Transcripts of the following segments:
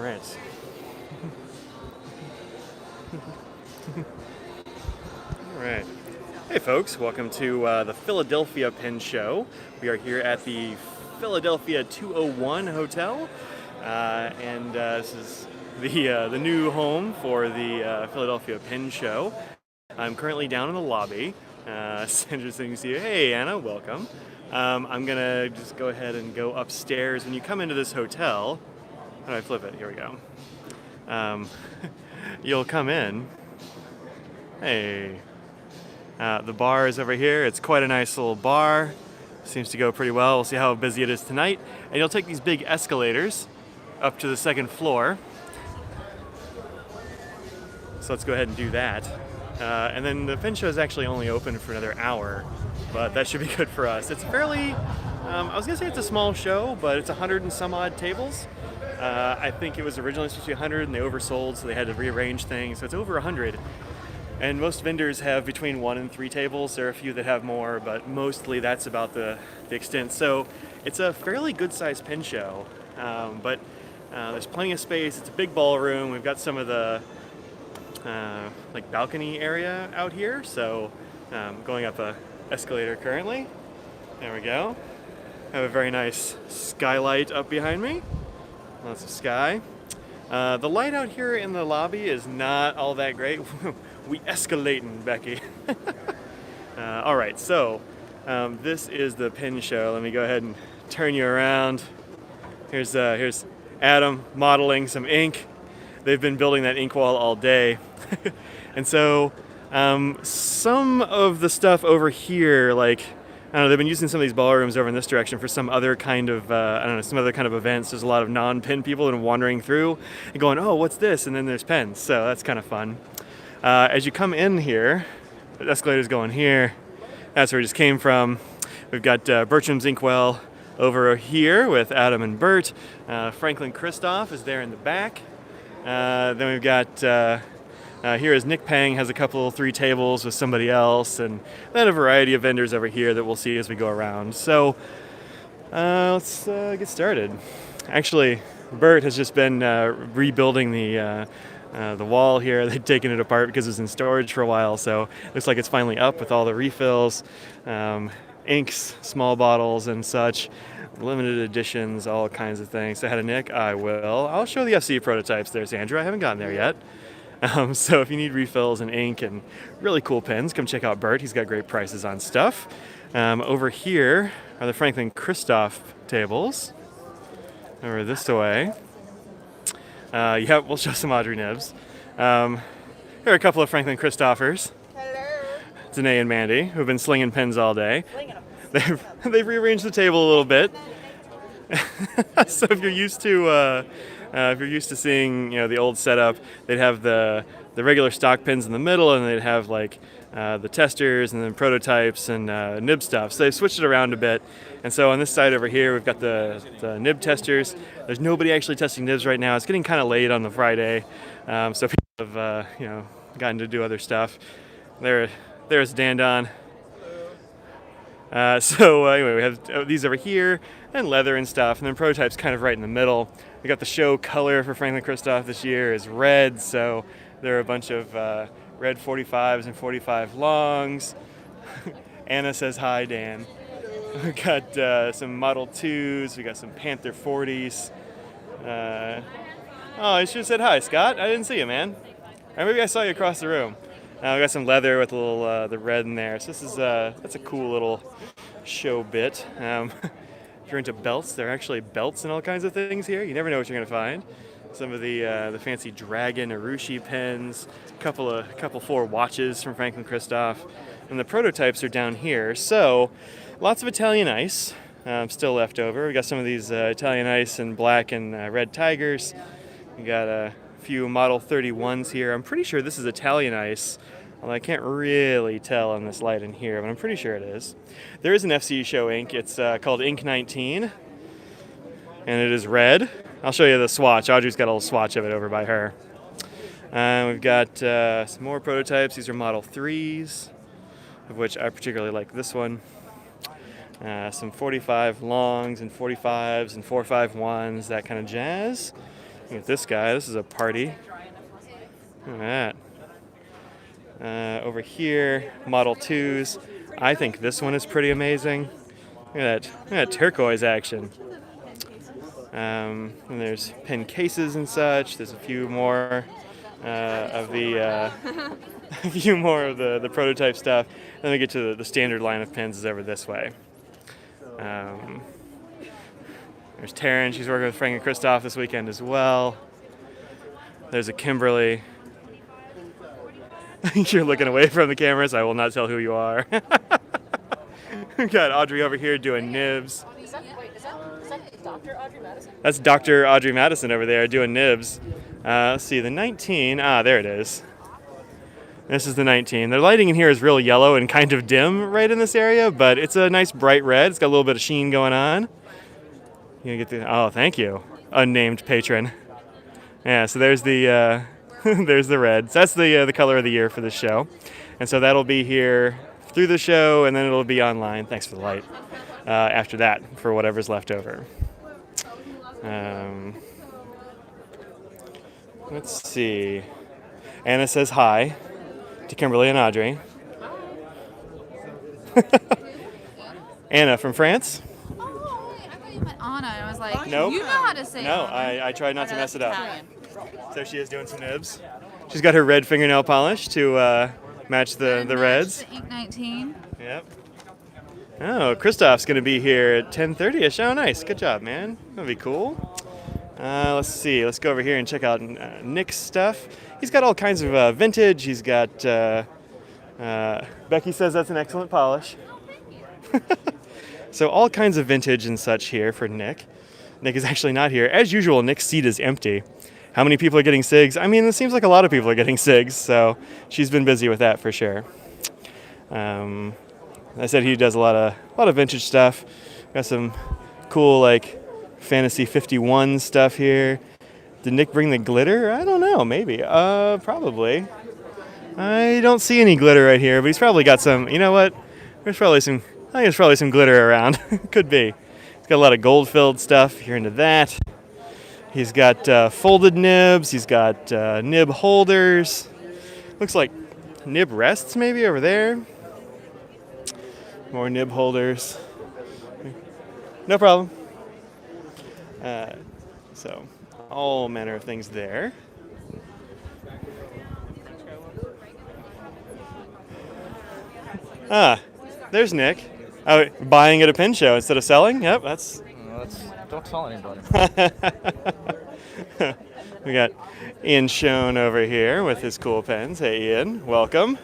right. All right. Hey folks, welcome to the Philadelphia Pin Show. We are here at the Philadelphia 201 Hotel, and this is the new home for the Philadelphia Pin Show. I'm currently down in the lobby. It's interesting to see you. Hey Anna, welcome. I'm gonna just go ahead and go upstairs. When you come into this hotel, how do I flip it? Here we go. You'll come in. Hey. The bar is over here. It's quite a nice little bar. Seems to go pretty well. We'll see how busy it is tonight. And you'll take these big escalators up to the second floor. So let's go ahead and do that. And then the Pin Show is actually only open for another hour, but that should be good for us. It's fairly, I was going to say it's a small show, but it's 100 and some odd tables. I think it was originally supposed to be 100 and they oversold, so they had to rearrange things. So it's over 100. And most vendors have between 1 and 3 tables. There are a few that have more, but mostly that's about the extent. So it's a fairly good-sized pin show, but there's plenty of space. It's a big ballroom. We've got some of the like balcony area out here. So going up a escalator currently. There we go. I have a very nice skylight up behind me. Lots of sky. The light out here in the lobby is not all that great. We escalating, Becky. All right, so this is the pin show. Let me go ahead and turn you around. Here's Adam modeling some ink. They've been building that ink wall all day. And so some of the stuff over here, like, I don't know, they've been using some of these ballrooms over in this direction for some other kind of, some other kind of events. There's a lot of non-pin people that are wandering through and going, oh, what's this? And then there's pens, so that's kind of fun. As you come in here, the escalator's going here. That's where we just came from. We've got Bertram's Inkwell over here with Adam and Bert. Franklin-Christoph is there in the back. Then we've got here is Nick Pang has a couple, 3 tables with somebody else, and then a variety of vendors over here that we'll see as we go around. So let's get started. Actually, Bert has just been rebuilding the wall here. They'd taken it apart because it was in storage for a while, so it looks like it's finally up with all the refills, inks, small bottles and such, limited editions, all kinds of things. Say hi to Nick. I will. I'll show the FC prototypes there, Sandra. I haven't gotten there yet. So if you need refills and ink and really cool pens, come check out Bert. He's got great prices on stuff. Over here are the Franklin-Christoph tables. Over this way. Yeah, we'll show some Audrey Nibs. Here are a couple of Franklin-Christophers. Hello. Danae and Mandy, who've been slinging pens all day. Slinging them. They've rearranged the table a little bit. So if you're used to seeing, the old setup, they'd have the regular stock pins in the middle, and they'd have like the testers and then prototypes and nib stuff. So they've switched it around a bit. And so on this side over here, we've got the nib testers. There's nobody actually testing nibs right now. It's getting kind of late on the Friday, so people have gotten to do other stuff. There's Dandon. So anyway, we have these over here and leather and stuff, and then prototypes kind of right in the middle. We got the show color for Franklin-Christoph this year is red, so there are a bunch of red 45s and 45 longs. Anna says hi, Dan. We got some Model 2s. We got some Panther 40s. Oh, I should have said hi, Scott. I didn't see you, man. Or maybe I saw you across the room. We got some leather with a little the red in there. So this is that's a cool little show bit. If you're into belts, there are actually belts and all kinds of things here. You never know what you're gonna find. Some of the fancy Dragon Urushi pens, a couple 4 watches from Franklin-Christoph, and the prototypes are down here. So lots of Italian ice still left over. We got some of these Italian ice and black and red tigers. We got a few Model 31s here. I'm pretty sure this is Italian ice, although I can't really tell on this light in here, but I'm pretty sure it is. There is an FC show ink. It's called Ink 19, and it is red. I'll show you the swatch. Audrey's got a little swatch of it over by her. We've got some more prototypes. These are Model 3s, of which I particularly like this one. Some 45 longs and 45s and 451s, that kind of jazz. Look at this guy. This is a party. Look at that. Over here, Model 2s. I think this one is pretty amazing. Look at that turquoise action. And there's pen cases and such. There's a few more of the a few more of the prototype stuff. Then we get to the standard line of pens is over this way. There's Taryn. She's working with Franklin-Christoph this weekend as well. There's a Kimberly. You're looking away from the cameras. I will not tell who you are. We've got Audrey over here doing nibs. Is that Dr. Audrey Madison? That's Dr. Audrey Madison over there doing nibs. Let's see, the 19. There it is. This is the 19. The lighting in here is real yellow and kind of dim right in this area, but it's a nice bright red. It's got a little bit of sheen going on. You get the thank you, unnamed patron. Yeah, so there's the there's the red. So that's the color of the year for this show, and so that'll be here through the show, and then it'll be online. Thanks for the light. After that, for whatever's left over. Let's see. Anna says hi to Kimberly and Audrey. Anna from France? Oh, wait, I thought you meant Anna. I was like, Nope. you know how to say No, Anna. I tried not to mess it up. Italian. So she is doing some nibs. She's got her red fingernail polish to match the reds. The Ink 19. Yep. Oh, Christoph's going to be here at 10:30ish. Oh, nice. Good job, man. That'll be cool. Let's see. Let's go over here and check out Nick's stuff. He's got all kinds of vintage. He's got, Becky says that's an excellent polish. So all kinds of vintage and such here for Nick. Nick is actually not here. As usual, Nick's seat is empty. How many people are getting SIGs? I mean, it seems like a lot of people are getting SIGs, so she's been busy with that for sure. I said he does a lot of vintage stuff. Got some cool like Fantasy 51 stuff here. Did Nick bring the glitter? I don't know, maybe. Probably. I don't see any glitter right here, but he's probably got some. You know what? I think there's probably some glitter around. Could be. He's got a lot of gold-filled stuff. If you're into that. He's got folded nibs. He's got nib holders. Looks like nib rests maybe over there. More nib holders. No problem. So, all manner of things there. There's Nick. Oh, buying at a pen show instead of selling? Yep, that's... Don't tell anybody. We got Ian Schoen over here with his cool pens. Hey, Ian, welcome.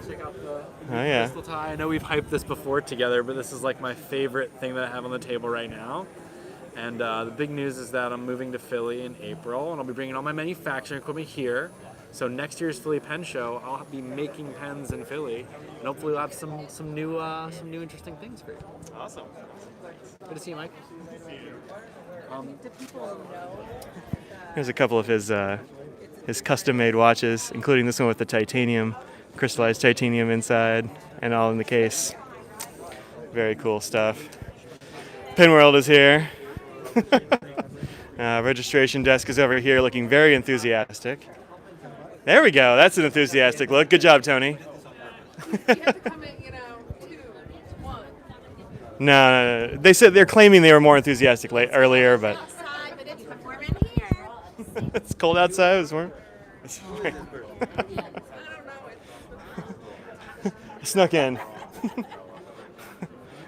Check out the yeah. crystal tie. I know we've hyped this before together, but this is like my favorite thing that I have on the table right now. And the big news is that I'm moving to Philly in April, and I'll be bringing all my manufacturing equipment here. So next year's Philly Pen Show, I'll be making pens in Philly, and hopefully we'll have some new interesting things for you. Awesome. Good to see you, Mike. Here's a couple of his custom-made watches, including this one with the titanium, crystallized titanium inside, and all in the case. Very cool stuff. Pen World is here. Registration desk is over here, looking very enthusiastic. There we go. That's an enthusiastic look. Good job, Tony. You have to come in, 2, 1. No. They said they're claiming they were more enthusiastic earlier, but Outside, but it's warm in here. it's cold outside. It's warm. I don't know. Snuck in.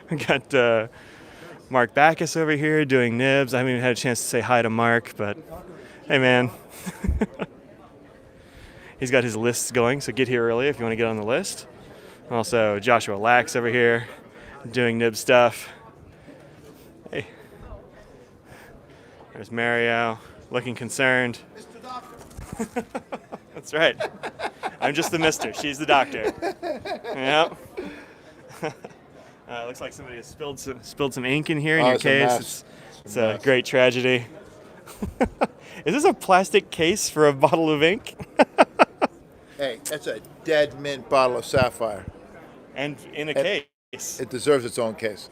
We got Mark Backus over here doing nibs. I haven't even had a chance to say hi to Mark, but hey, man. He's got his lists going, so get here early if you want to get on the list. Also, Joshua Lax over here doing nib stuff. Hey. There's Mario looking concerned. That's right. I'm just the mister. She's the doctor. Yep. Looks like somebody has spilled some ink in here in your case. It's a great tragedy. Is this a plastic case for a bottle of ink? Hey, that's a dead mint bottle of Sapphire. And in a case. It deserves its own case.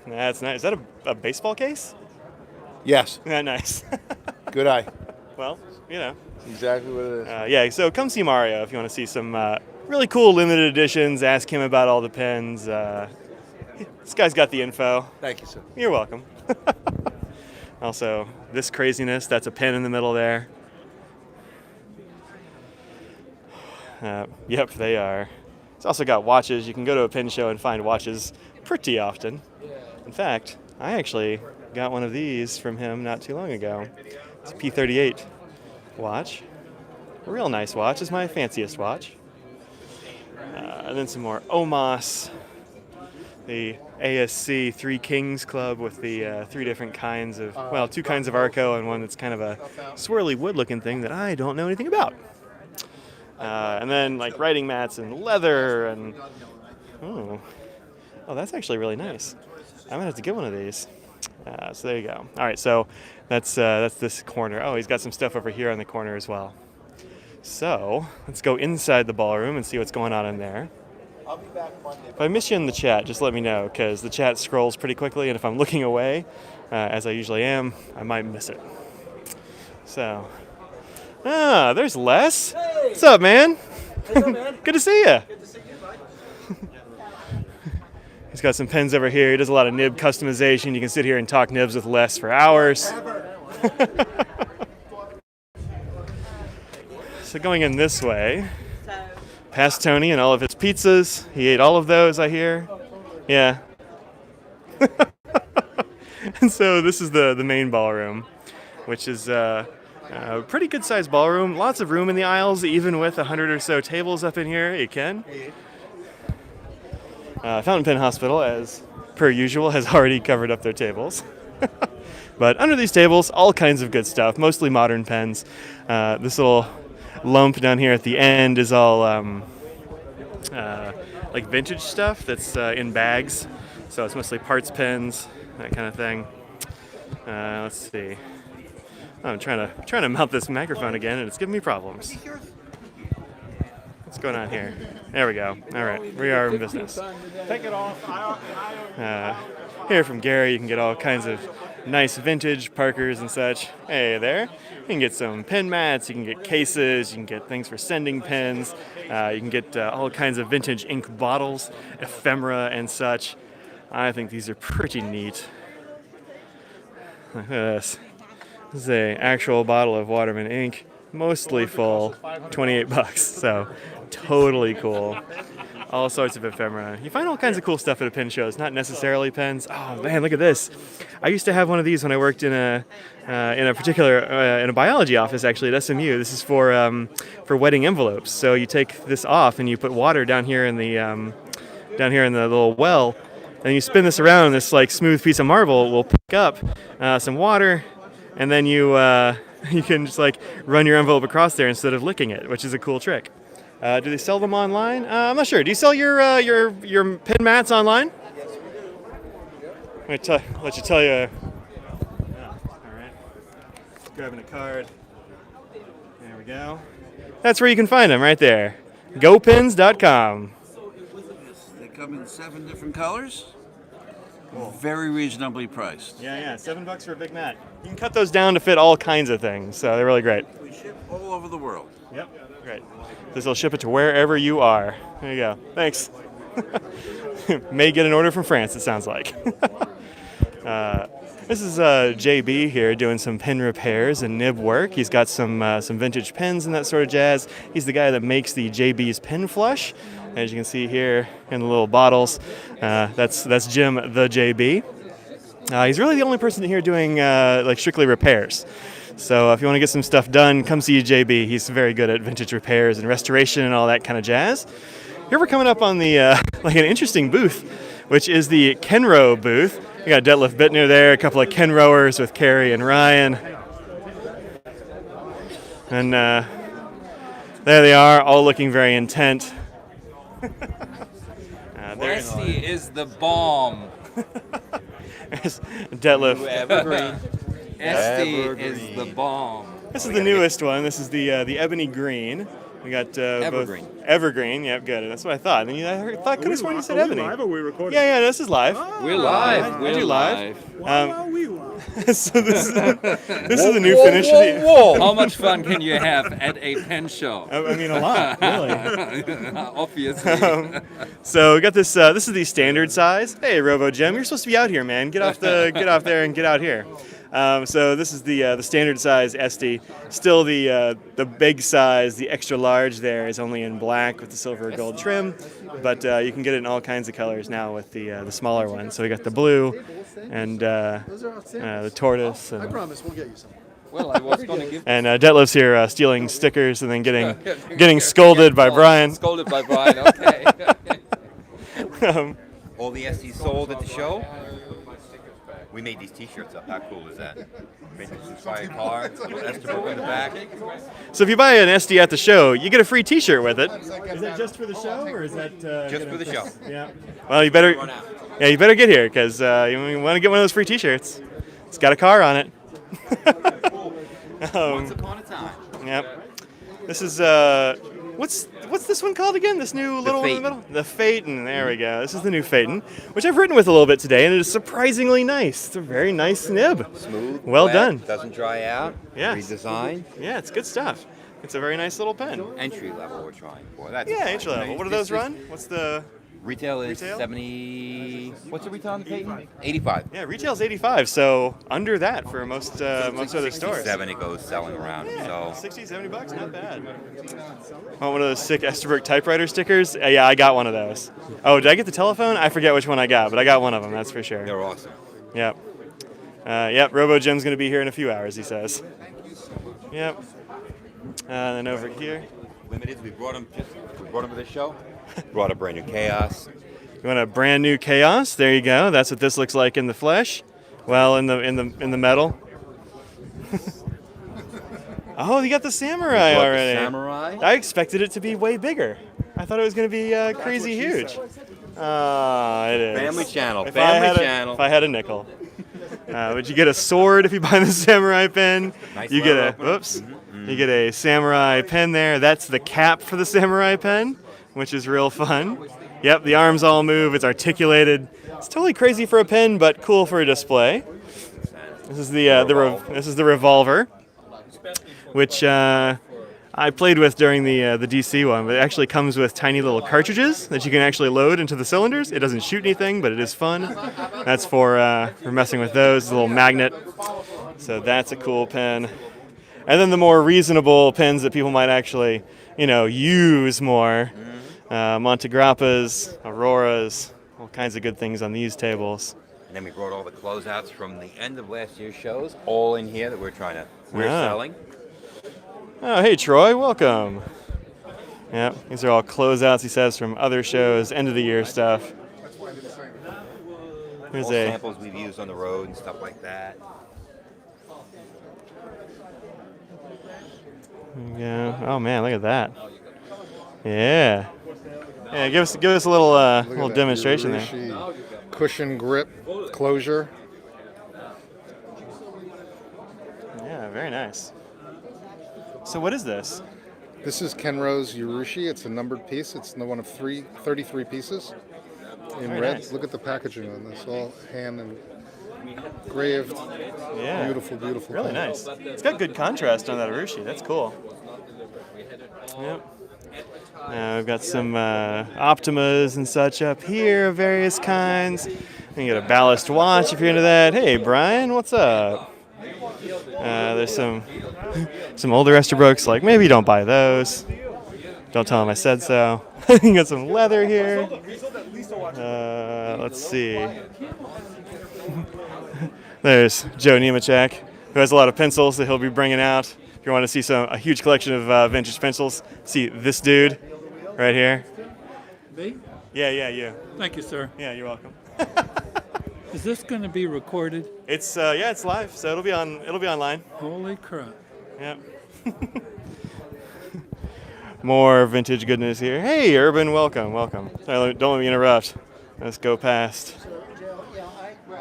That's nice. Is that a baseball case? Yes. Yeah, nice. Good eye. Well, you know. Exactly what it is. Yeah, so come see Mario if you want to see some really cool limited editions. Ask him about all the pens. This guy's got the info. Thank you, sir. You're welcome. Also, this craziness, that's a pen in the middle there. Yep, they are. It's also got watches. You can go to a pen show and find watches pretty often. In fact, I actually got one of these from him not too long ago. It's a P38 watch. A real nice watch. It's my fanciest watch. And then some more Omos. The ASC Three Kings Club with the three different kinds of, well, two kinds of Arco and one that's kind of a swirly wood looking thing that I don't know anything about. And then like writing mats and leather and, oh, that's actually really nice. I'm gonna have to get one of these. So there you go. All right, so that's this corner. Oh, he's got some stuff over here on the corner as well. So let's go inside the ballroom and see what's going on in there. I'll be back Monday. If I miss you in the chat, just let me know, because the chat scrolls pretty quickly, and if I'm looking away, as I usually am, I might miss it. So, there's Les. Hey! What's up, man? Hey, man. Good to see you. Good to see you, bud. He's got some pens over here. He does a lot of nib customization. You can sit here and talk nibs with Les for hours. So going in this way, past Tony and all of his pizzas. He ate all of those, I hear. Yeah. And so this is the main ballroom, which is a pretty good sized ballroom. Lots of room in the aisles, even with 100 or so tables up in here. Hey, Ken. Fountain Pen Hospital, as per usual, has already covered up their tables. But under these tables, all kinds of good stuff, mostly modern pens. This little lump down here at the end is all like vintage stuff that's in bags. So it's mostly parts pens, that kind of thing. Let's see. I'm trying to mount this microphone again, and it's giving me problems. What's going on here? There we go. All right, we are in business. Take it off. Here from Gary, you can get all kinds of nice vintage Parkers and such. Hey there. You can get some pen mats, you can get cases, you can get things for sending pens, you can get all kinds of vintage ink bottles, ephemera and such. I think these are pretty neat. Look at this. This is an actual bottle of Waterman ink, mostly full, 28 bucks, so totally cool. All sorts of ephemera. You find all kinds of cool stuff at a pen show. It's not necessarily pens. Oh man, look at this. I used to have one of these when I worked in a biology office actually at SMU. This is for wedding envelopes. So you take this off and you put water down here in the little well, and you spin this around, and this like smooth piece of marble will pick up some water, and then you can just like run your envelope across there instead of licking it, which is a cool trick. Do they sell them online? I'm not sure. Do you sell your pen mats online? Yes, we do. Let you tell you. Oh, all right. Grabbing a card. There we go. That's where you can find them, right there. GoPens.com. They come in 7 different colors. Very reasonably priced. Yeah, $7 for a big mat. You can cut those down to fit all kinds of things, so they're really great. We ship all over the world. Yep, great. This will ship it to wherever you are. There you go. Thanks. May get an order from France, it sounds like. This is JB here doing some pen repairs and nib work. He's got some vintage pens and that sort of jazz. He's the guy that makes the JB's Pen Flush. As you can see here in the little bottles, that's Jim the JB. He's really the only person here doing like strictly repairs. So if you want to get some stuff done, come see JB. He's very good at vintage repairs and restoration and all that kind of jazz. Here we're coming up on the like an interesting booth, which is the Kenro booth. We got Detlef Bittner there, a couple of Kenroers with Carrie and Ryan. And there they are, all looking very intent. Westy is the bomb. There's Detlef. Evergreen. Esty is the bomb. This is the newest one. This is the ebony green. We got Evergreen. both Evergreen. Yep, good. That's what I thought. And I thought could have sworn you said Are we ebony. live or are we recording? Yeah, this is live. We're live. I We're do live. Why are we live? So this is the new finish. Of the, Whoa. How much fun can you have at a pen show? I mean, a lot, really. Obviously. So we got this. This is the standard size. Hey, Robo Jim, you're supposed to be out here, man. Get off there and get out here. So this is the standard size SD. Still the big size, the extra large there is only in black with the silver or gold trim, but you can get it in all kinds of colors now with the smaller one. So we got the blue and the tortoise. I promise we'll get you some. Well, I was going to give. And Detlef's here stealing stickers and then getting scolded by Brian. Scolded by Brian. Okay. All the SDs sold at the show. We made these T-shirts up. How cool is that? Made this inspired car, little Esterbrook in the back. So if you buy an SD at the show, you get a free T-shirt with it. Is that just for the show, or is that Just for the show. Yeah. Well, you better get here because you want to get one of those free T-shirts. It's got a car on it. Once upon a time. Yep. This is what's this one called again? This new little one in the middle? The Phaeton. There we go. This is the new Phaeton, which I've written with a little bit today, and it is surprisingly nice. It's a very nice nib. Smooth. Well wet, done. Doesn't dry out. Yes. Redesigned. Yeah, it's good stuff. It's a very nice little pen. Entry level we're trying for. That's Yeah, exciting. entry level. What do those run? What's the Retail is Retail? 70. What's the retail on the Phaeton? 85. Yeah, retail's 85, so under that for most other stores. 67 it goes selling around. Yeah, So 60, 70 bucks, not bad. Want one of those sick Esterbrook typewriter stickers? Yeah, I got one of those. Oh, did I get the telephone? I forget which one I got, but I got one of them, that's for sure. they're awesome. Yep. Yep, Robo Jim's going to be here in a few hours, he says. Yep. Then over here. Limited. We brought them for this show. Brought a brand new Chaos. You want a brand new Chaos? There you go. That's what this looks like in the flesh. Well, in the metal. Oh, you got the Samurai Brought already. the Samurai. I expected it to be way bigger. I thought it was going to be crazy huge. It is. Family channel. If Family I had channel. If I had a nickel. Would you get a sword if you buy the Samurai pen? Nice You get letter a opener. whoops. You get a Samurai pen there. That's the cap for the Samurai pen, which is real fun. Yep, the arms all move. It's articulated. It's totally crazy for a pen, but cool for a display. This is this is the revolver, which I played with during the DC one, but it actually comes with tiny little cartridges that you can actually load into the cylinders. It doesn't shoot anything, but it is fun. That's for messing with those. A little magnet. So that's a cool pen. And then the more reasonable pens that people might actually, use more. Montegrappas, Auroras, all kinds of good things on these tables. And then we brought all the closeouts from the end of last year's shows, all in here that we're Yeah. selling. Oh, hey, Troy, welcome. Yeah, these are all closeouts, he says, from other shows, end of the year stuff. Here's All a samples we've used on the road and stuff like that. yeah. Oh man, look at that. Yeah. Yeah, give us a little demonstration there. Urushi cushion grip closure. Yeah, very nice. So what is this? This is Kenro's Urushi. It's a numbered piece. It's one of 33 pieces in Very red. nice. Look at the packaging on this, all hand engraved. Yeah. Beautiful, beautiful. Really pen. nice. It's got good contrast on that Urushi. That's cool. Yep. We've got some Optimas and such up here of various kinds. You get a ballast watch if you're into that. Hey, Brian, what's up? There's some older Esterbrook's, like maybe don't buy those. Don't tell them I said so. You got some leather here. Let's see. There's Joe Nemechek, who has a lot of pencils that he'll be bringing out. If you want to see a huge collection of vintage pencils, see this dude right here. Me? Yeah, you. Thank you, sir. Yeah, you're welcome. Is this going to be recorded? It's it's live, so it'll be online. Holy crap. Yep. More vintage goodness here. Hey, Urban, welcome. Sorry, don't let me interrupt. Let's go past.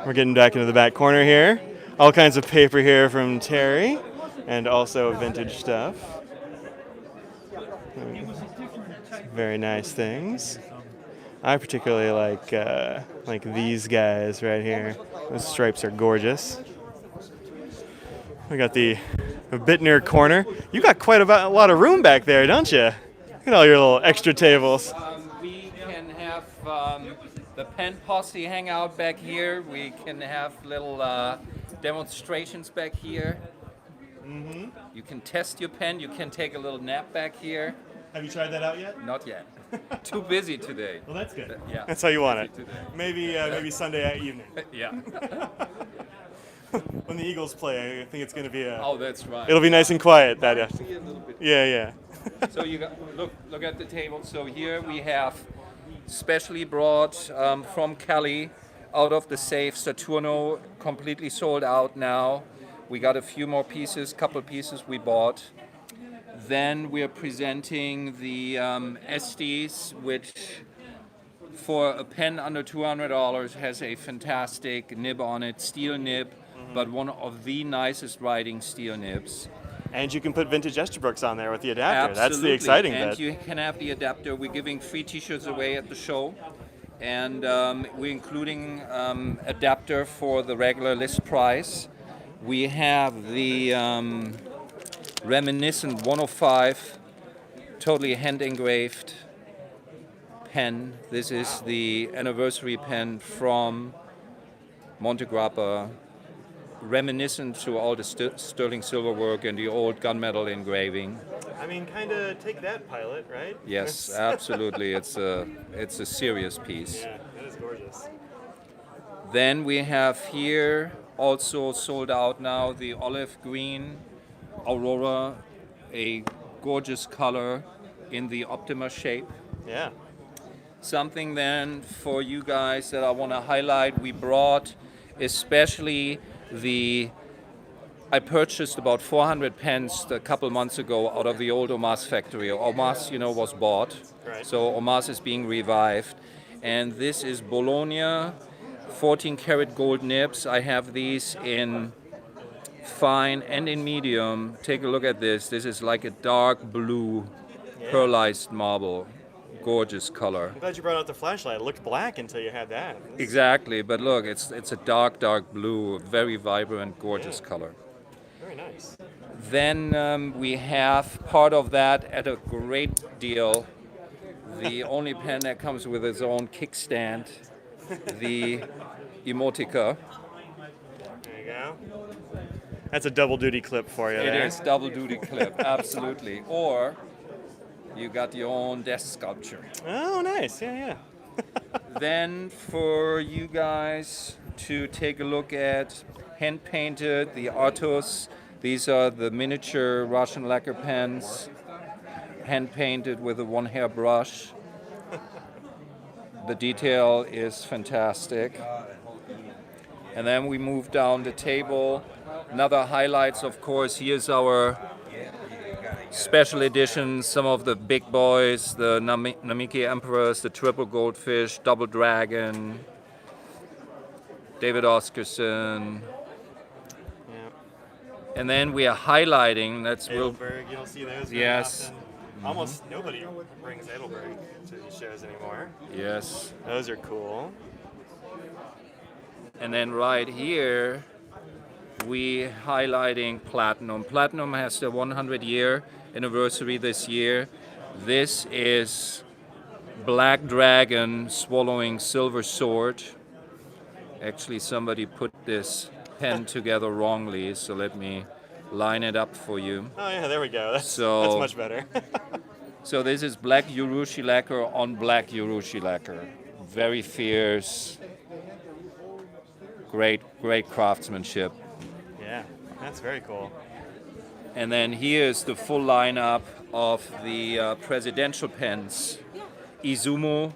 We're getting back into the back corner here. All kinds of paper here from Terry, and also vintage stuff. very nice things. I particularly like these guys right here. Those stripes are gorgeous. We got the Bittner corner. You got quite a lot of room back there, don't you? Look at all your little extra tables. We can have the pen posse hang out back here. We can have little demonstrations back here. Mm-hmm. You can test your pen. You can take a little nap back here. Have you tried that out yet? Not yet. Too busy today. Well, that's good. Yeah. That's how you want it. Busy today. Maybe Sunday evening. Yeah. When the Eagles play, I think it's going to be Oh, that's right. It'll be nice and quiet that See afternoon. a little bit. Yeah. So you got look at the table. So here we have specially brought from Cali, out of the safe, Saturno, completely sold out now. We got a few more pieces, couple pieces we bought. Then we are presenting the Estes, which for a pen under $200 has a fantastic nib on it, steel nib, but one of the nicest writing steel nibs. And you can put vintage Esterbrook's on there with the adapter. That's the Absolutely. exciting and bit. you can have the adapter. We're giving free T-shirts away at the show, and we're including adapter for the regular list price. We have the reminiscent 105, totally hand engraved pen. This is the anniversary pen from Monte Grappa, reminiscent to all the sterling silver work and the old gunmetal engraving. I mean, kind of take that, pilot, right? Yes, absolutely. It's a serious piece. Yeah, that is gorgeous. Then we have here also sold out now the olive green Aurora, a gorgeous color in the Optima shape. Yeah. Something then for you guys that I want to highlight, we brought especially I purchased about 400 pens a couple months ago out of the old Omas factory. Omas, was bought. Right. So Omas is being revived. And this is Bologna 14 karat gold nibs. I have these in fine and in medium. Take a look at this. This is like a dark blue pearlized marble. Gorgeous color. I'm glad you brought out the flashlight. It looked black until you had that. Exactly, but look, it's a dark blue, very vibrant, gorgeous color. Very nice. Then we have part of that at a great deal. The only pen that comes with its own kickstand, the Emotica. There you go. That's a double duty clip for you. It there. is double duty clip, absolutely. Or you got your own desk sculpture. Oh, nice. Yeah. Then for you guys to take a look at hand painted, the Artus. These are the miniature Russian lacquer pens, hand painted with a one hair brush. The detail is fantastic. And then we move down the table. Another highlights, of course, here's our special editions, some of the big boys, the Namiki Emperors, the Triple Goldfish, Double Dragon, David Oscarson. Yeah. And then we are highlighting, Edelberg, you don't see those very Yes. often. Almost nobody brings Edelberg to these shows anymore. Yes. Those are cool. And then right here, we highlighting Platinum. Platinum has the 100-year anniversary this year. This is Black Dragon swallowing silver sword. Actually, somebody put this pen together wrongly, so let me line it up for you. Oh yeah, there we go. That's So- much better. So this is black Urushi lacquer on black Urushi lacquer. Very fierce. Great craftsmanship. Yeah, that's very cool. And then here's the full lineup of the presidential pens. Izumo,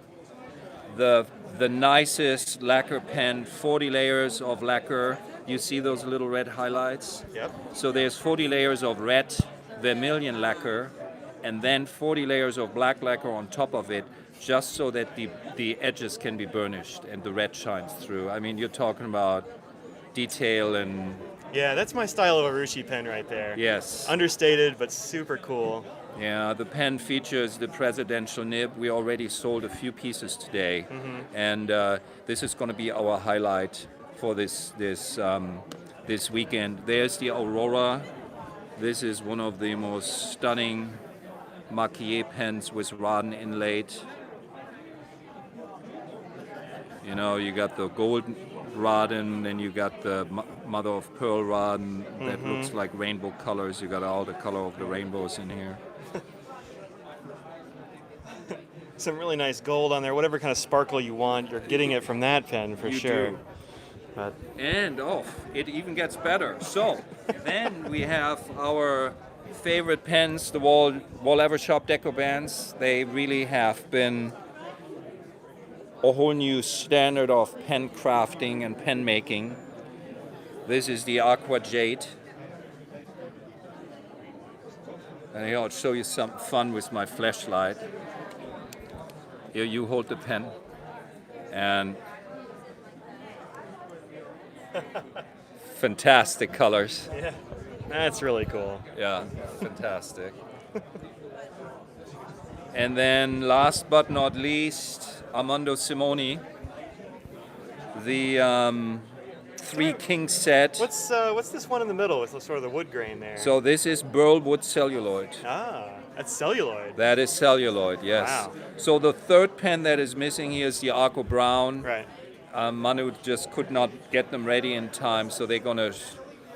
the nicest lacquer pen, 40 layers of lacquer. You see those little red highlights? Yep. So there's 40 layers of red vermilion lacquer, and then 40 layers of black lacquer on top of it, just so that the edges can be burnished and the red shines through. I mean, you're talking about detail and Yeah, that's my style of Urushi pen right there. yes. Understated, but super cool. Yeah, the pen features the presidential nib. We already sold a few pieces today, and this is going to be our highlight for this weekend. There's the Aurora. This is one of the most stunning maquillé pens with Raden inlaid. You know, you got the gold Raden, then you got the mother of pearl Raden that looks like rainbow colors. You got all the color of the rainbows in here. Some really nice gold on there. Whatever kind of sparkle you want, you're getting it from that pen for You sure. do. But And it even gets better. So then we have our favorite pens, the Wall Evershop Deco Bands. They really have been a whole new standard of pen crafting and pen making. This is the Aqua Jade. And here I'll show you some fun with my flashlight. Here you hold the pen and fantastic colors. yeah, that's really cool. Yeah, fantastic. And then last but not least, Armando Simoni, the 3 King set. What's this one in the middle? It's sort of the wood grain there. So this is burl wood celluloid. Ah, that's celluloid. That is celluloid, yes. Wow. So the third pen that is missing here is the Arco Brown. Right. Manu just could not get them ready in time, so they're going to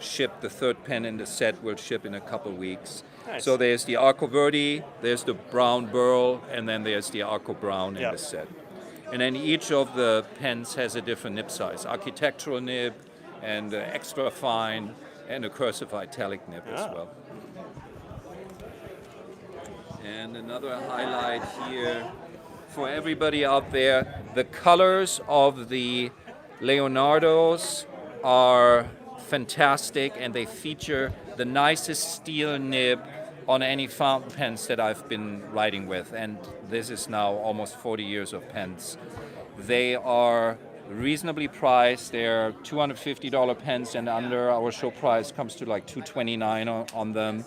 ship the third pen in the set. Will ship in a couple weeks. Nice. So there's the Arco Verde, there's the Brown Burl, and then there's the Arco Brown in Yep. the set. And then each of the pens has a different nib size. Architectural nib, and extra fine, and a cursive italic nib as Ah. well. And another highlight here for everybody out there, the colors of the Leonardos are fantastic, and they feature the nicest steel nib on any fountain pens that I've been writing with, and this is now almost 40 years of pens. They are reasonably priced. They're $250 pens and under. Our show price comes to like $229 on them.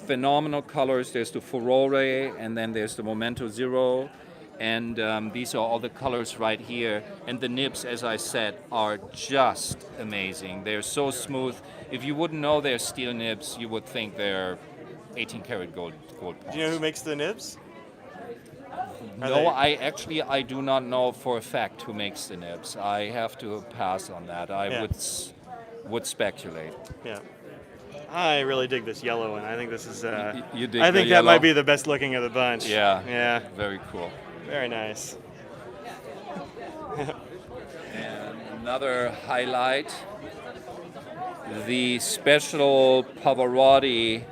Phenomenal colors. There's the Furore, and then there's the Momento Zero, and these are all the colors right here. And the nibs, as I said, are just amazing. They're so smooth. If you wouldn't know they're steel nibs, you would think they're 18 karat gold. Do you know who makes the nibs? No, I do not know for a fact who makes the nibs. I have to pass on that. I Yeah. would speculate. Yeah. I really dig this yellow one. I think this is. You dig I the think that yellow? might be the best looking of the bunch. Yeah. Yeah. Very cool. Very nice. And another highlight, the special Pavarotti,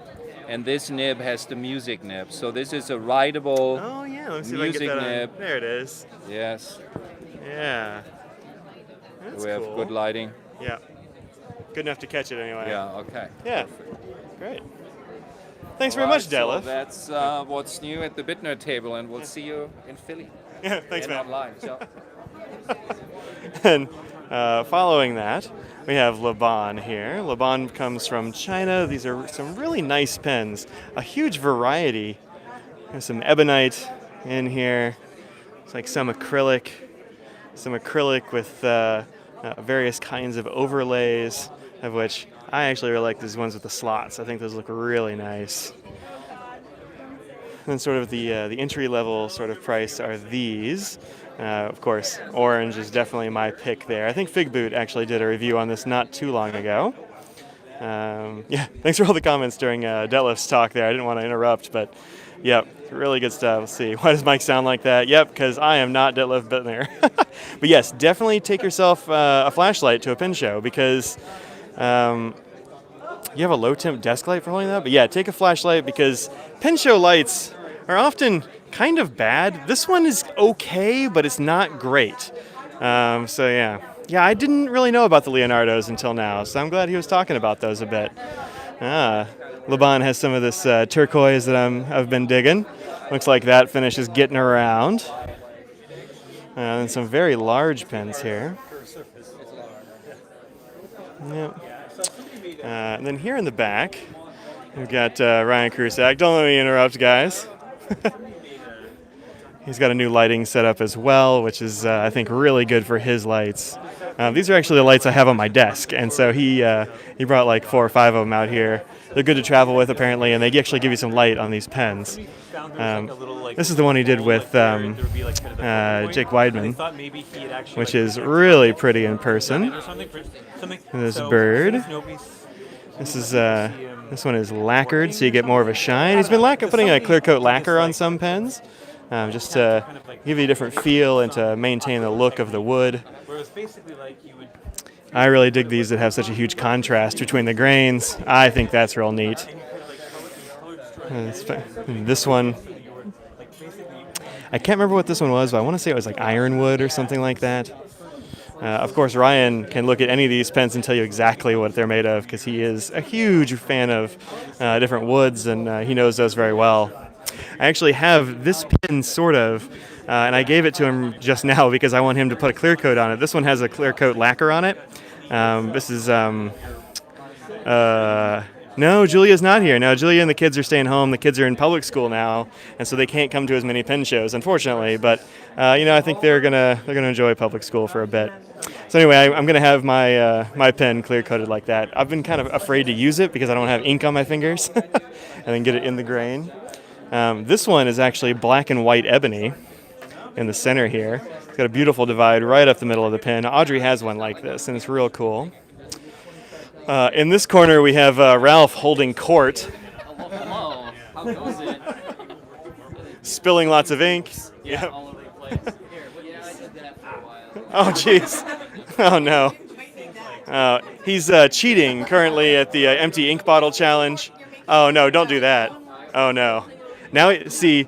and this nib has the music nib. So this is a writable Oh yeah. Let me see music if I can get that nib. on. There it is. Yes, Yeah. That's we have cool. good lighting. Yeah. Good enough to catch it anyway. Yeah, okay. Yeah. Great. Thanks very Alright, much, Detlef. So that's what's new at the Bittner table, and we'll see you in Philly. Yeah. Thanks, and man. online. Ciao. And following that, we have Lebon here. Lebon comes from China. These are some really nice pens. A huge variety. There's some ebonite in here. It's like some acrylic with various kinds of overlays, of which I actually really like these ones with the slots. I think those look really nice. And then sort of the entry level sort of price are these. Of course, orange is definitely my pick there. I think Fig Boot actually did a review on this not too long ago. Yeah, thanks for all the comments during Detlef's talk there. I didn't want to interrupt, but yep, really good stuff. Let's see. Why does Mike sound like that? Yep, because I am not Detlef Bittner. But yes, definitely take yourself a flashlight to a pen show, because you have a low temp desk light for holding that. But yeah, take a flashlight, because pen show lights are often kind of bad. This one is okay, but it's not great. So yeah. Yeah, I didn't really know about the Leonardos until now, so I'm glad he was talking about those a bit. Lebon has some of this turquoise that I've been digging. Looks like that finish is getting around. And some very large pens here. Yep. And then here in the back, We've got Ryan Krusak. Don't let me interrupt, guys. He's got a new lighting setup as well, which is, I think, really good for his lights. These are actually the lights I have on my desk, and so he brought like 4 or 5 of them out here. They're good to travel with, apparently, and they actually give you some light on these pens. This is the one he did with Jake Weidman, which is really pretty in person. This bird. This one is lacquered, so you get more of a shine. He's been putting a clear coat lacquer on some pens, just to give you a different feel and to maintain the look of the wood. I really dig these that have such a huge contrast between the grains. I think that's real neat. This one, I can't remember what this one was, but I want to say it was like ironwood or something like that. Of course, Ryan can look at any of these pens and tell you exactly what they're made of because he is a huge fan of different woods, and he knows those very well. I actually have this pen, sort of, and I gave it to him just now because I want him to put a clear coat on it. This one has a clear coat lacquer on it. This is, no, Julia's not here. No, Julia and the kids are staying home. The kids are in public school now, and so they can't come to as many pen shows, unfortunately. But, I think they're gonna enjoy public school for a bit. So anyway, I'm gonna have my pen clear coated like that. I've been kind of afraid to use it because I don't have ink on my fingers, and then get it in the grain. This one is actually black and white ebony in the center here. It's got a beautiful divide right up the middle of the pen. Audrey has one like this, and it's real cool. In this corner, we have Ralph holding court. Hello. How goes it? Spilling lots of ink. Yeah, Yep. all over the place. Yeah, I did that for a while. Oh, jeez. Oh, no. He's cheating currently at the empty ink bottle challenge. Oh, no, don't do that. Oh, no. Now, see,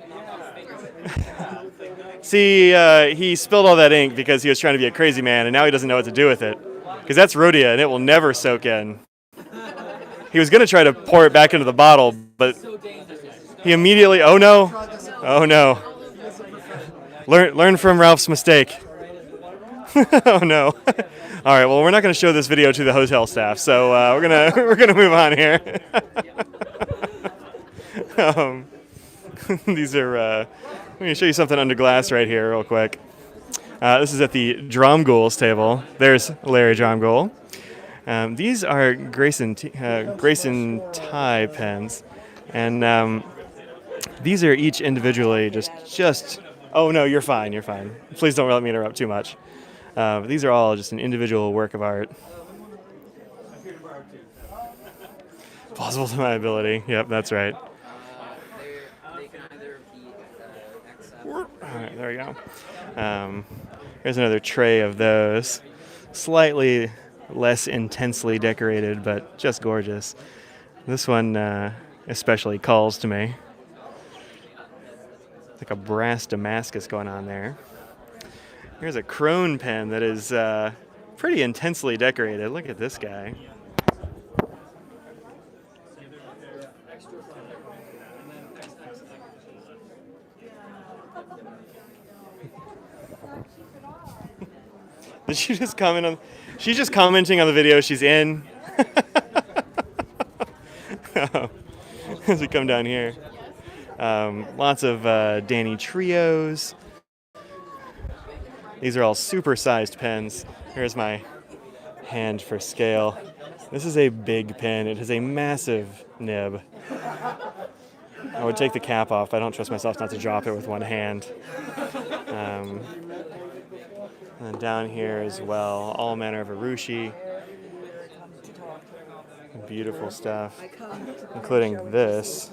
he spilled all that ink because he was trying to be a crazy man, and now he doesn't know what to do with it. Because that's Rhodia, and it will never soak in. He was going to try to pour it back into the bottle, but he immediately, oh no. Learn from Ralph's mistake. Oh no. All right, well, we're not going to show this video to the hotel staff, so we're gonna move on here. These are, I'm going to show you something under glass right here real quick. This is at the Dromgool's table. There's Larry Dromgool. These are Grayson tie pens, and these are each individually just. Oh no, you're fine. Please don't let me interrupt too much. These are all just an individual work of art. Plausible to my ability. Yep, that's right. They can either be All right, there we go. Here's another tray of those. Slightly less intensely decorated, but just gorgeous. This one especially calls to me. It's like a brass Damascus going on there. Here's a Crone pen that is pretty intensely decorated. Look at this guy. Did she just comment on? She's just commenting on the video she's in. As we come down here, lots of Danny Trios. These are all super-sized pens. Here's my hand for scale. This is a big pen. It has a massive nib. I would take the cap off. I don't trust myself not to drop it with one hand. And down here as well, all manner of urushi. Beautiful stuff, including this.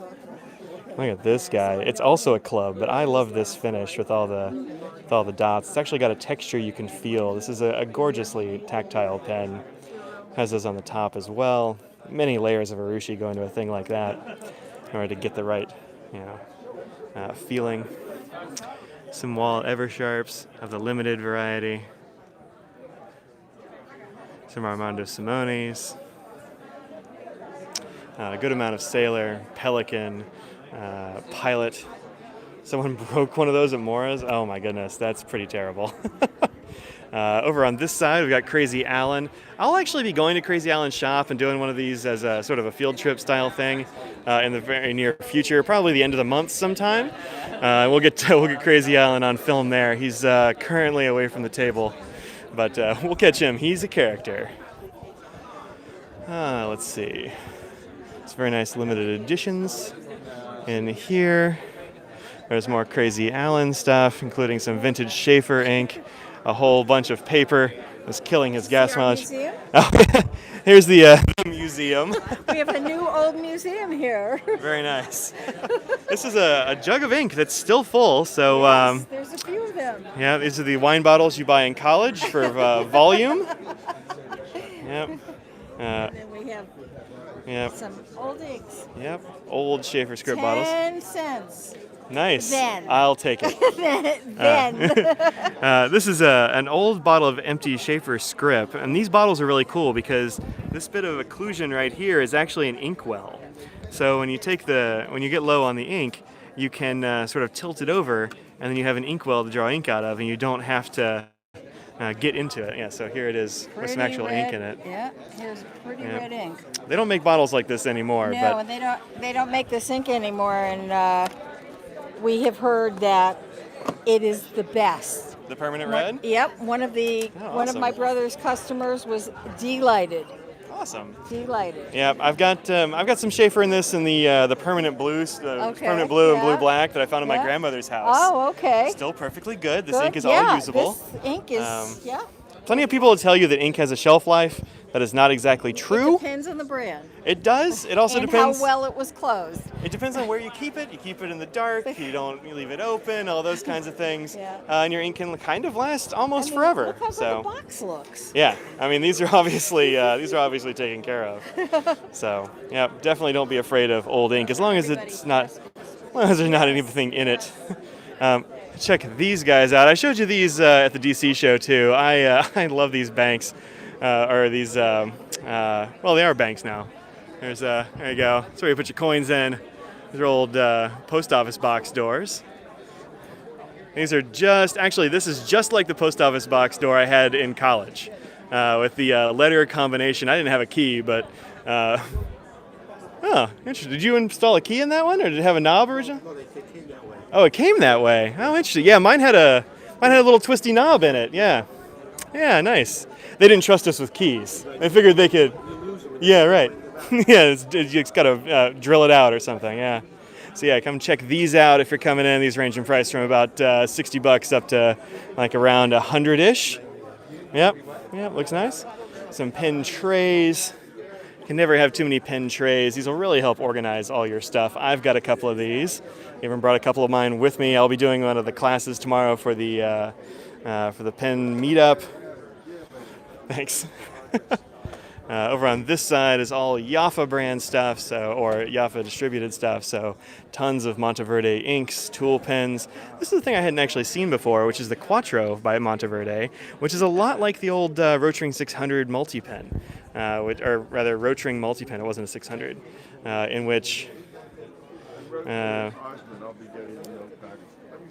Look at this guy. It's also a club, but I love this finish with all the dots. It's actually got a texture you can feel. This is a gorgeously tactile pen. Has those on the top as well. Many layers of urushi go into a thing like that in order to get the right, feeling. Some Walt Eversharps of the limited variety. Some Armando Simonis. A good amount of Sailor, Pelican, Pilot. Someone broke one of those at Mora's. Oh my goodness, that's pretty terrible. Over on this side, we've got Crazy Alan. I'll actually be going to Crazy Alan's shop and doing one of these as a sort of a field trip style thing in the very near future, probably the end of the month sometime. We'll get Crazy Alan on film there. He's currently away from the table, but we'll catch him. He's a character. Let's see. It's very nice limited editions in here. There's more Crazy Alan stuff, including some vintage Schaefer ink, a whole bunch of paper. Was killing his gas mileage. Museum? Oh, here's the museum. We have a new old museum here. Very nice. This is a jug of ink that's still full. So Yes, there's a few of them. yeah, these are the wine bottles you buy in college for volume. Yep. And then we have Yep. some old inks. Yep. Old Schaefer script bottles. 10 cents. Nice. Then. I'll take it. Then. This is an old bottle of empty Schaefer script, and these bottles are really cool because this bit of occlusion right here is actually an inkwell. So when you get low on the ink, you can sort of tilt it over, and then you have an inkwell to draw ink out of, and you don't have to get into it. Yeah. So here it is with some actual ink in it. Yeah, here's pretty red ink. They don't make bottles like this anymore. No, but and they don't make this ink anymore, and we have heard that it is the best. the permanent red. Yep, one of awesome. my brother's customers was delighted. Awesome. Delighted. Yeah, I've got some Schaefer in this in the permanent blue, permanent blue and blue black that I found in my grandmother's house. Oh, okay. Still perfectly good. This Good. ink is Yeah, all usable. This ink is Plenty of people will tell you that ink has a shelf life. That is not exactly true. It depends on the brand. It does. It also and depends. how well it was closed. It depends on where you keep it. You keep it in the dark. You leave it open. All those kinds of things. Yeah. And your ink can kind of last almost forever. Look how so. the box looks. Yeah, I mean these are obviously taken care of. So yeah, definitely don't be afraid of old ink as long as there's not anything in it. Check these guys out. I showed you these at the DC show too. I love these banks, or these. Well, they are banks now. There you go. That's where you put your coins in. These are old post office box doors. This is just like the post office box door I had in college, with the letter combination. I didn't have a key, but interesting. Did you install a key in that one, or did it have a knob originally? No, it came that way. Oh, it came that way. Oh, interesting. Yeah, mine had a little twisty knob in it. Yeah, nice. They didn't trust us with keys. They figured they could. Yeah, right. Yeah, you just gotta drill it out or something. Yeah. So yeah, come check these out if you're coming in. These range in price from about $60 up to like around $100-ish. Yep, looks nice. Some pen trays. You can never have too many pen trays. These will really help organize all your stuff. I've got a couple of these. I even brought a couple of mine with me. I'll be doing one of the classes tomorrow for the pen meetup. Thanks. Over on this side is all Yafa brand stuff, or Yafa distributed stuff. So tons of Monteverde inks, tool pens. This is the thing I hadn't actually seen before, which is the Quattro by Monteverde, which is a lot like the old Rotring 600 multi-pen, or rather Rotring multi-pen. It wasn't a 600, in which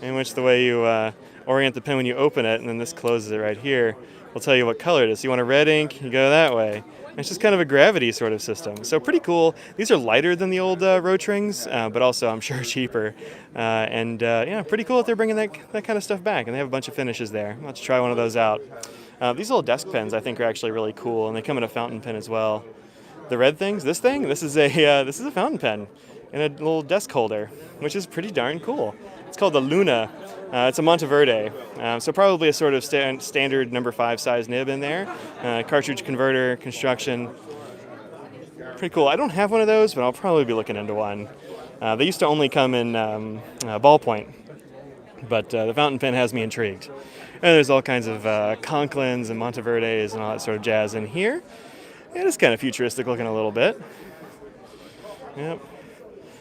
the way you orient the pen when you open it, and then this closes it right here, will tell you what color it is. So you want a red ink, you go that way. It's just kind of a gravity sort of system. So pretty cool. These are lighter than the old Rotrings, but also I'm sure cheaper. Pretty cool that they're bringing that kind of stuff back. And they have a bunch of finishes there. Let's try one of those out. These little desk pens I think are actually really cool, and they come in a fountain pen as well. The red things, this is a fountain pen in a little desk holder, which is pretty darn cool. It's called the Luna. It's a Monteverde, so probably a sort of standard number 5 size nib in there. Cartridge converter, construction. Pretty cool. I don't have one of those, but I'll probably be looking into one. They used to only come in ballpoint, but the fountain pen has me intrigued. And there's all kinds of Conklins and Monteverdes and all that sort of jazz in here. Yeah, it's kind of futuristic looking a little bit. Yep.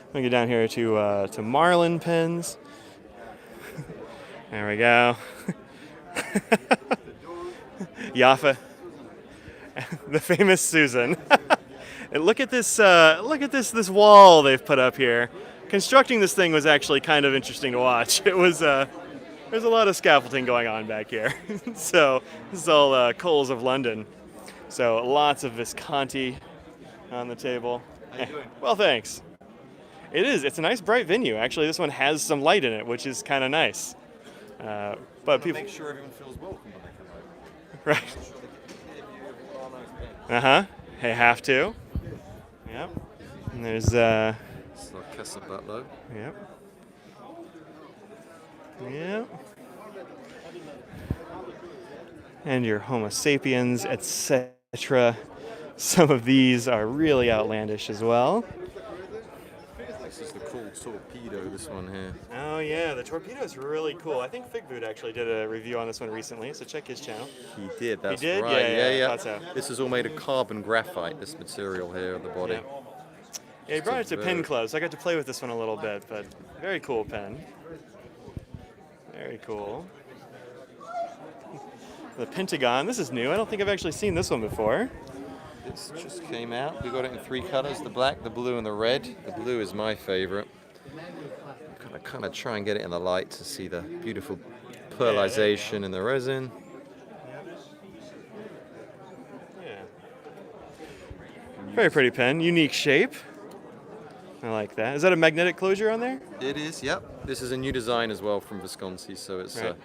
Let me get down here to Marlin pens. There we go. Yafa, the famous Susan. And look at this wall they've put up here. Constructing this thing was actually kind of interesting to watch. It was There's a lot of scaffolding going on back here. So this is all coals of London. So lots of Visconti on the table. How you doing? Well, thanks. It is. It's a nice bright venue. Actually, this one has some light in it, which is kind of nice. But people make sure everyone feels welcome when they come over. right. Make sure they give you all nice things. Uh-huh. They have to. Yep. And there's So Kessa Butler. Yep. Yep. And your Homo sapiens, etc. Some of these are really outlandish as well. This is the cool torpedo, this one here. Oh yeah, the torpedo is really cool. I think Figboot actually did a review on this one recently, so check his channel. He did, that's he did? right. Yeah, I thought so. This is all made of carbon graphite, this material here at the body. Yeah, he brought it to Pen Club, so I got to play with this one a little bit, but very cool pen. Very cool. The Pentagon, this is new. I don't think I've actually seen this one before. This just came out. We got it in 3 colors, the black, the blue, and the red. The blue is my favorite. I'm kind of try and get it in the light to see the beautiful pearlization in the resin. Yeah. Very pretty pen, unique shape. I like that. Is that a magnetic closure on there? It is, yep. This is a new design as well from Visconti, so it's Right.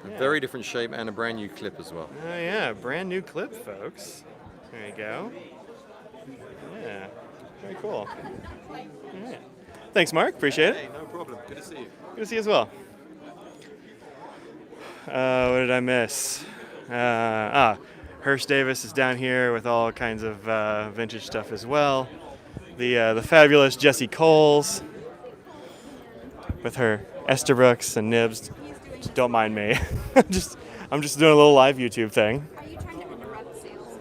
a very different shape and a brand new clip as well. Oh yeah, brand new clip, folks. There you go. Yeah, very cool. All right. Thanks, Mark. Appreciate it. Hey, no problem. Good to see you. Good to see you as well. What did I miss? Hirsch Davis is down here with all kinds of vintage stuff as well. The fabulous Jessie Coles with her Esterbrookes and nibs. Don't mind me. I'm just doing a little live YouTube thing. Are you trying to interrupt sales?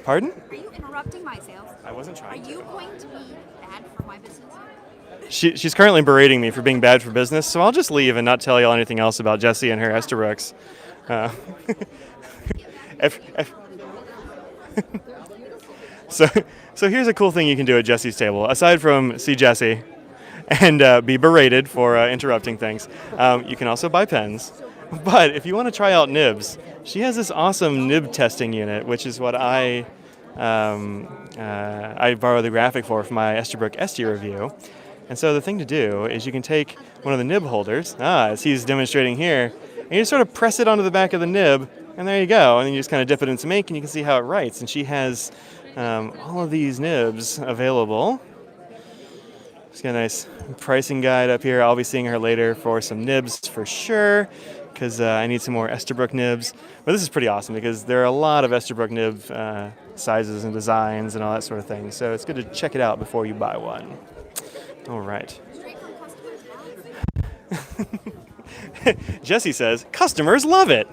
Pardon? Are you interrupting my sales? I wasn't trying to. Are you going to be bad for my business? She's currently berating me for being bad for business, so I'll just leave and not tell y'all anything else about Jessie and her Esterbrookes. So here's a cool thing you can do at Jessie's table. Aside from see Jessie and be berated for interrupting things, you can also buy pens. But if you want to try out nibs, she has this awesome nib testing unit, which is what I borrowed the graphic for my Esterbrook Esty review. And so the thing to do is you can take one of the nib holders, as he's demonstrating here, and you just sort of press it onto the back of the nib, and there you go. And then you just kind of dip it in some ink, and you can see how it writes. And she has all of these nibs available. She's got a nice pricing guide up here. I'll be seeing her later for some nibs for sure, because I need some more Esterbrook nibs. But this is pretty awesome because there are a lot of Esterbrook nib sizes and designs and all that sort of thing. So it's good to check it out before you buy one. All right. Jessie says, customers love it.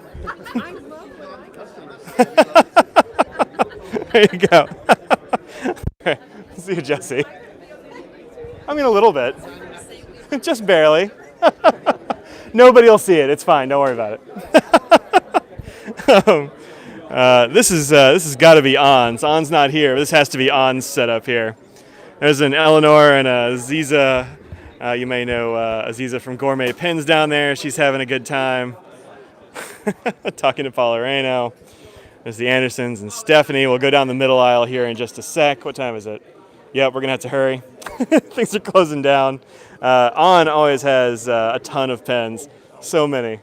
There you go. Okay. See you, Jessie. I mean, a little bit. Just barely. Nobody will see it. It's fine. Don't worry about it. This has got to be On's. On's not here. This has to be On's setup here. There's an Eleanor and a Aziza. You may know Aziza from Gourmet Pins down there. She's having a good time. Talking to Paul Areno. There's the Andersons and Stephanie. We'll go down the middle aisle here in just a sec. What time is it? Yep, we're going to have to hurry. Things are closing down. On always has a ton of pens. So many.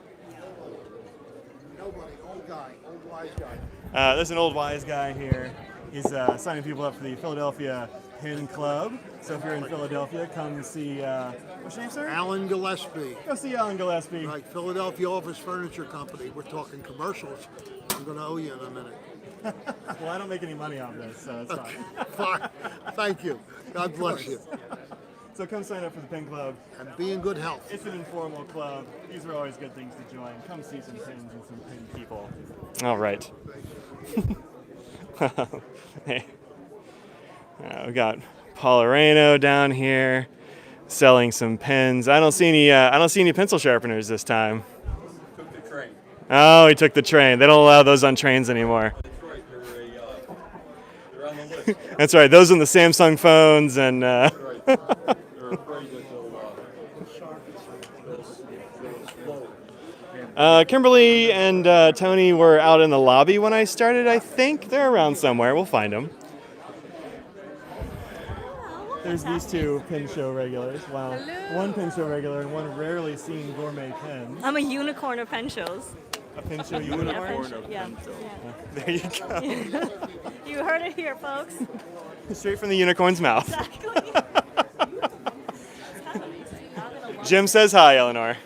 There's an old wise guy here. He's signing people up for the Philadelphia Pen Club. So if you're in Philadelphia, come see, what's your name, sir? Alan Gillespie. Go see Alan Gillespie. Right, Philadelphia Office Furniture Company. We're talking commercials. I'm going to owe you in a minute. Well, I don't make any money off this, so it's fine. Fine. Thank you. God bless you. So come sign up for the Pen Club. And be in good health. It's an informal club. These are always good things to join. Come see some pens and some pen people. All right. Hey. We got Paul Areno down here selling some pens. I don't see any pencil sharpeners this time. Took the train. Oh, he took the train. They don't allow those on trains anymore. That's right. They're on the list. That's right. Those on the Samsung phones and. That's right. They're afraid that they'll Kimberly and Tony were out in the lobby when I started, I think. They're around somewhere. We'll find them. There's these two pin show regulars. Wow. Hello. One pin show regular and one rarely seen gourmet pen. I'm a unicorn of pen shows. A pin show unicorn? Yeah. There you go. You heard it here, folks. Straight from the unicorn's mouth. Exactly. Jim says hi, Eleanor.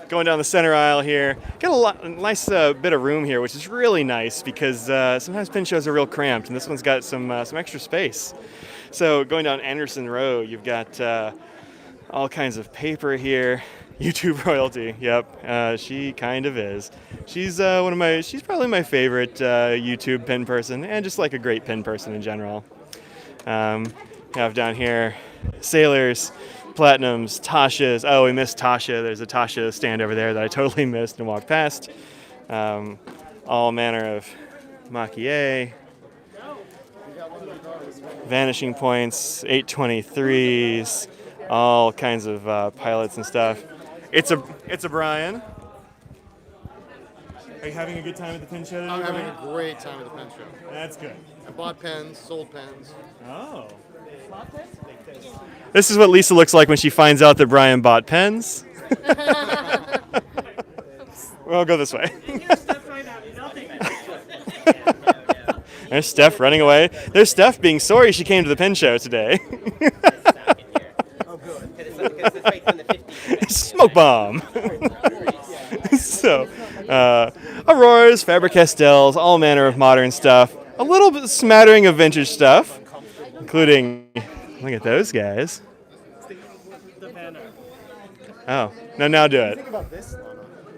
Going down the center aisle here. Got a nice bit of room here, which is really nice because sometimes pin shows are real cramped, and this one's got some extra space. So going down Anderson Road, you've got all kinds of paper here. YouTube royalty. Yep, she kind of is. She's she's probably my favorite YouTube pin person, and just like a great pin person in general. Have down here Sailors, Platinums, Tasha's. Oh, we missed Tasha. There's a Tasha stand over there that I totally missed and walked past. All manner of Maquille, Vanishing Points, 823s, all kinds of pilots and stuff. It's a Brian. Are you having a good time at the pin show today, I'm having Brian? a great time at the pen show. That's good. I bought pens, sold pens. Oh. This is what Lisa looks like when she finds out that Brian bought pens. Well, I'll go this way. There's Steph running away. There's Steph being sorry she came to the pen show today. Smoke bomb. So, Auroras, Faber-Castells, all manner of modern stuff. A little bit smattering of vintage stuff, including, look at those guys. Oh, no, now do it.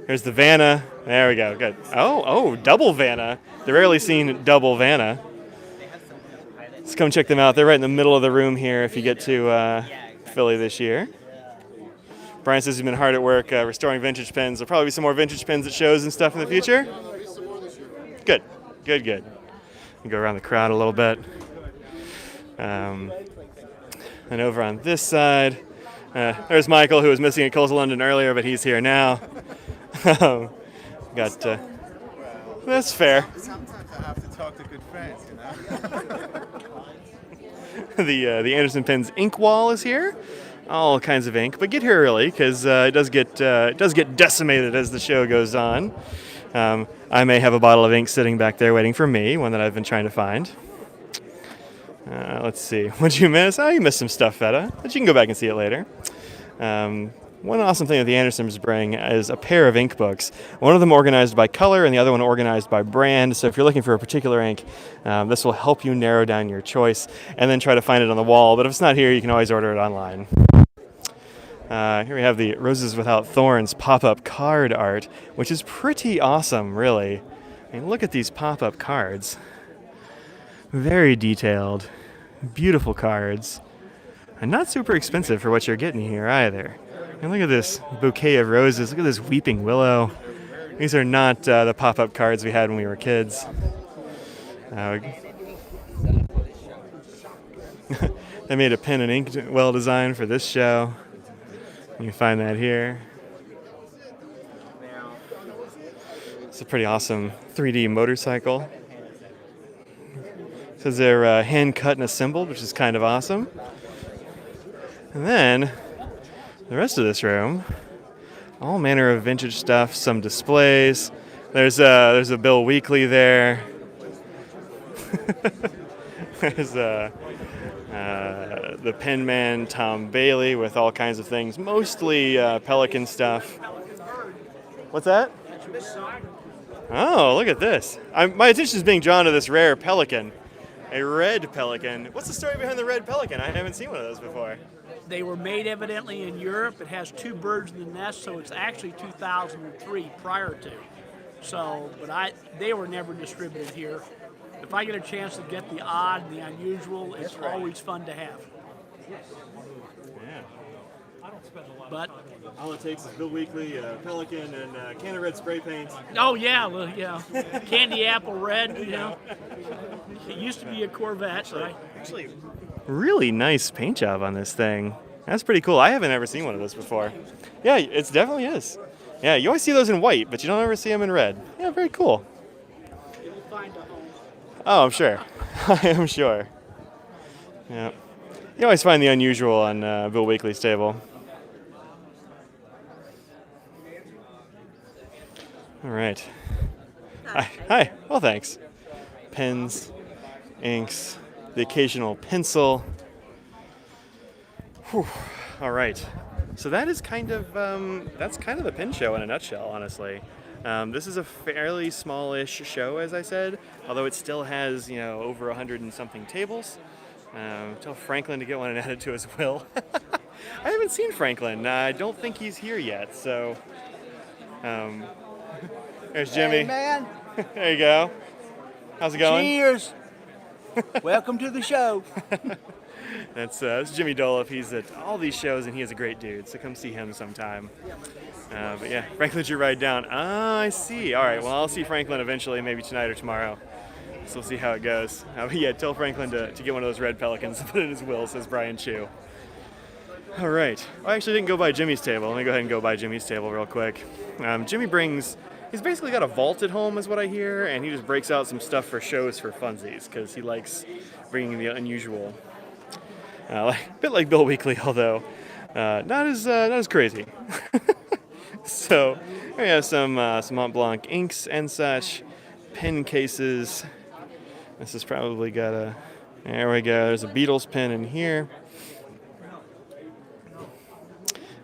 Here's the Vanna. There we go, good. Oh, double Vanna. The rarely seen double Vanna. Let's come check them out. They're right in the middle of the room here if you get to Philly this year. Brian says he's been hard at work restoring vintage pens. There'll probably be some more vintage pens at shows and stuff in the future. Good. We go around the crowd a little bit. And over on this side, there's Michael, who was missing at Coles of London earlier, but he's here now. That's fair. Sometimes I have to talk to good friends, The Anderson Pens ink wall is here. All kinds of ink, but get here early because it does get decimated as the show goes on. I may have a bottle of ink sitting back there waiting for me, one that I've been trying to find. Let's see. What'd you miss? Oh, you missed some stuff, Feta, but you can go back and see it later. One awesome thing that the Andersons bring is a pair of ink books. One of them organized by color and the other one organized by brand. So if you're looking for a particular ink, this will help you narrow down your choice and then try to find it on the wall. But if it's not here, you can always order it online. Here we have the Roses Without Thorns pop-up card art, which is pretty awesome, really. I mean, look at these pop-up cards. Very detailed, beautiful cards, and not super expensive for what you're getting here either. And look at this bouquet of roses. Look at this weeping willow. These are not the pop-up cards we had when we were kids. They made a pen and ink well design for this show. You can find that here. It's a pretty awesome 3D motorcycle. It says they're hand cut and assembled, which is kind of awesome. And then the rest of this room, all manner of vintage stuff, some displays. There's a Bill Weekly there. There's the Pen Man Tom Bailey with all kinds of things, mostly Pelican stuff. What's that? Oh, look at this. My attention is being drawn to this rare pelican, a red pelican. What's the story behind the red pelican? I haven't seen one of those before. They were made evidently in Europe. It has two birds in the nest, so it's actually 2003 prior to. So, but they were never distributed here. If I get a chance to get the odd and the unusual, it's always fun to have. Yeah. But all it takes is Bill Weekly, Pelican, and a can of red spray paint. Oh yeah, well yeah, candy apple red. You know, it used to be a Corvette. So Actually, really nice paint job on this thing. That's pretty cool. I haven't ever seen one of those before. Yeah, it definitely is. Yeah, you always see those in white, but you don't ever see them in red. Yeah, very cool. Oh, I'm sure. I am sure. Yeah. You always find the unusual on Bill Weekly's table. All right. Hi. Hi. Well, thanks. Pens, inks, the occasional pencil. Whew. All right. So that is kind of that's kind of the pen show in a nutshell, honestly. This is a fairly smallish show, as I said, although it still has, you know, over 100 and something tables. Tell Franklin to get one and add it to his will. I haven't seen Franklin. I don't think he's here yet, so... there's Jimmy. Hey, man. There you go. How's it going? Cheers. Welcome to the show. That's Jimmy Doloff. He's at all these shows, and he is a great dude, so come see him sometime. But yeah, Franklin's your ride down. Ah, I see. All right, well, I'll see Franklin eventually, maybe tonight or tomorrow. So we'll see how it goes. But yeah, tell Franklin to get one of those red pelicans and put it in his will, says Brian Chu. All right. Well, I actually didn't go by Jimmy's table. Let me go ahead and go by Jimmy's table real quick. Jimmy brings... He's basically got a vault at home, is what I hear, and he just breaks out some stuff for shows for funsies, because he likes bringing the unusual. A bit like Bill Weekly, although not as crazy. So we have some Mont Blanc inks and such, pen cases. This has probably got a... There we go. There's a Beatles pen in here.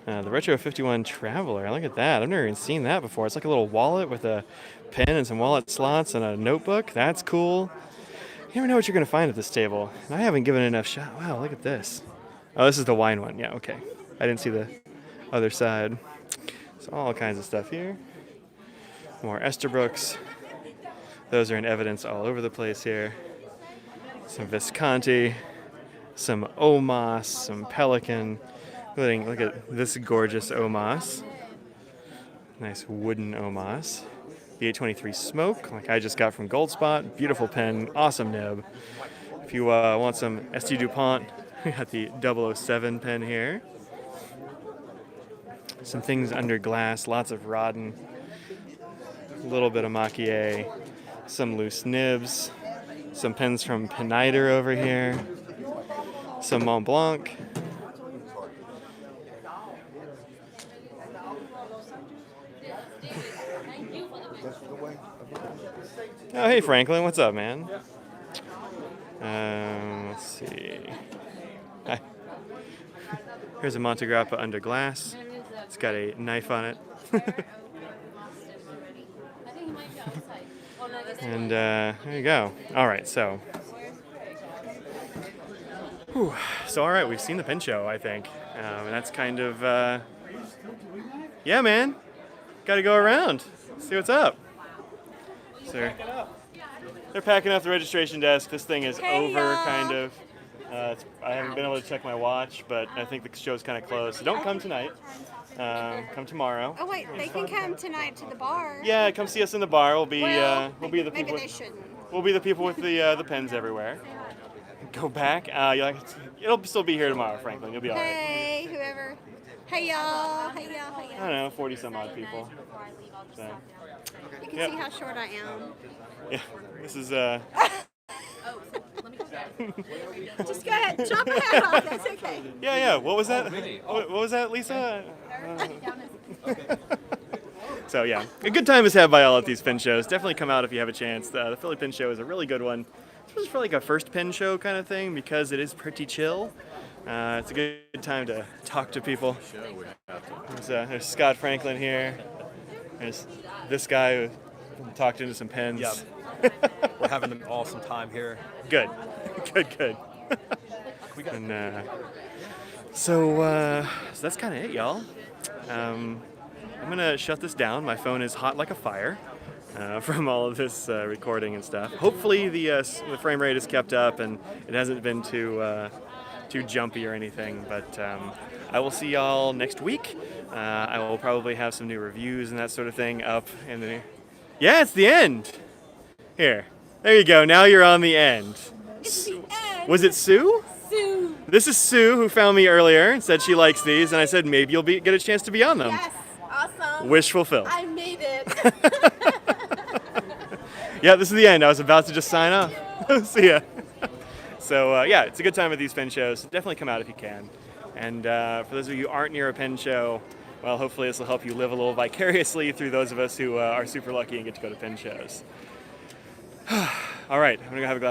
The Retro 51 Traveler. Look at that. I've never even seen that before. It's like a little wallet with a pen and some wallet slots and a notebook. That's cool. You never know what you're going to find at this table. And I haven't given enough shot. Wow, look at this. Oh, this is the wine one. Yeah, okay. I didn't see the other side. So all kinds of stuff here. More Esterbrooks. Those are in evidence all over the place here. Some Visconti. Some Omas. Some Pelican. Look at this gorgeous Omas. Nice wooden Omas. The 823 Smoke, like I just got from Goldspot. Beautiful pen, awesome nib. If you want some ST DuPont, we got the 007 pen here. Some things under glass, lots of Rodden. A little bit of Maquier. Some loose nibs. Some pens from Peniter over here. Some Mont Blanc. Oh, hey Franklin, what's up, man? Let's see. Hi. Here's a Montegrappa under glass. It's got a knife on it. And there you go. All right, so. Whew. So, all right, we've seen the pen show, I think. And that's kind of, yeah, man. Got to go around, see what's up. So they're packing up the registration desk. This thing is over, kind of. I haven't been able to check my watch, but I think the show's kind of closed. So don't come tonight. Come tomorrow. Oh wait, they can come tonight to the bar. Yeah, come see us in the bar. We'll be the people. Maybe they shouldn't. We'll be the people with the pens everywhere. Go back. It'll still be here tomorrow, Franklin. You'll be all right. Hey, whoever. Hey y'all. Hey y'all. Hey y'all. I don't know, 40 some odd people. So. You can see how short I am. Yeah, this is Just go ahead, chop my head off. That's okay. Yeah. What was that? What was that, Lisa? So yeah, a good time is had by all at these pin shows. Definitely come out if you have a chance. The Philly Pin Show is a really good one. It's for like a first pin show kind of thing because it is pretty chill. It's a good time to talk to people. There's Scott Franklin here. There's this guy who talked into some pens. Yep. We're having an awesome time here. Good. And, so that's kind of it, y'all. I'm going to shut this down. My phone is hot like a fire from all of this recording and stuff. Hopefully the frame rate is kept up and it hasn't been too jumpy or anything, but I will see y'all next week. I will probably have some new reviews and that sort of thing up in the... Yeah, it's the end! Here. There you go. Now you're on the end. It's the end. Was it Sue? Sue. This is Sue, who found me earlier and said she likes these, and I said maybe you'll get a chance to be on them. Yes, awesome. Wish fulfilled. I made it. Yeah, this is the end. I was about to just sign off. See ya. So yeah, it's a good time at these pen shows. Definitely come out if you can. And for those of you who aren't near a pen show, well, hopefully this will help you live a little vicariously through those of us who are super lucky and get to go to pen shows. All right, I'm gonna go have a glass